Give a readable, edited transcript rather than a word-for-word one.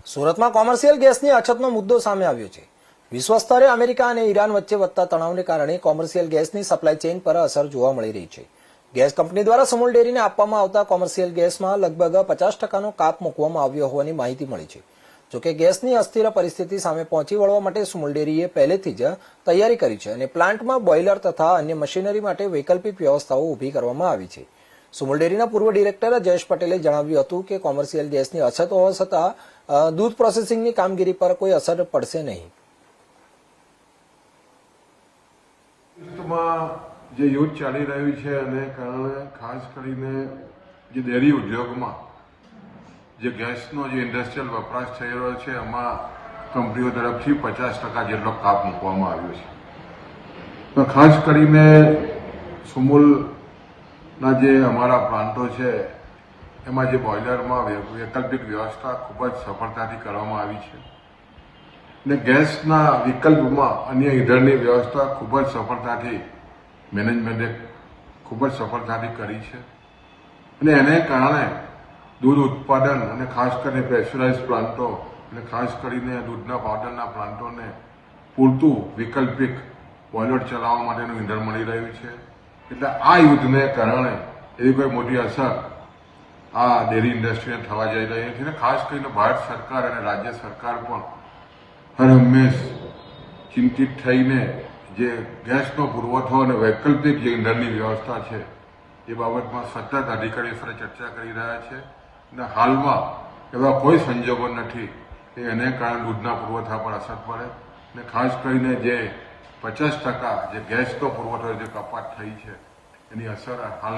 સુરતમાં કોમર્શિયલ ગેસની અછતનો મુદ્દો સામે આવ્યો છે। વિશ્વ સ્તરે અમેરિકા અને ઈરાન વચ્ચે વધતા તણાવને કારણે કોમર્શિયલ ગેસની સપ્લાય ચેઇન પર અસર જોવા મળી રહી છે। ગેસ કંપની દ્વારા સુમુલ ડેરીને આપવામાં આવતા કોમર્શિયલ ગેસમાં લગભગ 50%નો કાપ મૂકવામાં આવ્યો હોવાની માહિતી મળી છે। જોકે ગેસની અસ્થિર પરિસ્થિતિ સામે પહોંચી વળવા માટે સુમુલ ડેરીએ પહેલેથી જ તૈયારી કરી છે અને પ્લાન્ટમાં બોઇલર તથા અન્ય મશીનરી માટે વૈકલ્પિક વ્યવસ્થાઓ ઊભી કરવામાં આવી છે। સુમુલ ડેરીના પૂર્વ ડિરેક્ટર જયેશ પટેલે જણાવ્યું હતું કે કોમર્શિયલ ગેસની અછત હોવા છતાં દૂધ પ્રોસેસિંગની કામગીરી પર કોઈ અસર પડશે નહીં। જે યુદ્ધ ચાલી રહ્યું છે અને કારણે ખાસ કરીને જે ડેરી ઉદ્યોગમાં જે ગેસનો જે ઇન્ડસ્ટ્રીયલ વપરાશ થઈ રહ્યો છે એમાં કંપનીઓ તરફથી 50% જેટલો કાપ મૂકવામાં આવ્યો છે। તો ખાસ કરીને સુમુલના જે અમારા પ્લાન્ટો છે એમાં જે બોઇલરમાં વૈકલ્પિક વ્યવસ્થા ખૂબ જ સફળતાથી કરવામાં આવી છે અને ગેસના વિકલ્પમાં અન્ય ઈંધણની વ્યવસ્થા ખૂબ જ સફળતાથી મેનેજમેન્ટે ખૂબ જ સફળતાથી કરી છે અને એને કારણે દૂધ ઉત્પાદન અને ખાસ કરીને પ્રેશરાઇઝ પ્લાન્ટો અને ખાસ કરીને દૂધના પાવડરના પ્લાન્ટોને પૂરતું વૈકલ્પિક બોઇલર ચલાવવા માટેનું ઈંધણ મળી રહ્યું છે। એટલે આ યુદ્ધને કારણે એવી કોઈ મોટી અસર આ ડેરી ઇન્ડસ્ટ્રીને થવા જઈ રહી છે અને ખાસ કરીને ભારત સરકાર અને રાજ્ય સરકાર પણ હર હંમેશ ચિંતિત થઈને જે ગેસનો પુરવઠો અને વૈકલ્પિક જે ઈંધણની વ્યવસ્થા છે એ બાબતમાં સતત અધિકારીઓ સાથે ચર્ચા કરી રહ્યા છે અને હાલમાં એવા કોઈ સંજોગો નથી કે એને કારણે દૂધના પુરવઠા પર અસર પડે અને ખાસ કરીને જે 50% જે ગેસનો પુરવઠો જે કપાત થઈ છે એની અસર હાલ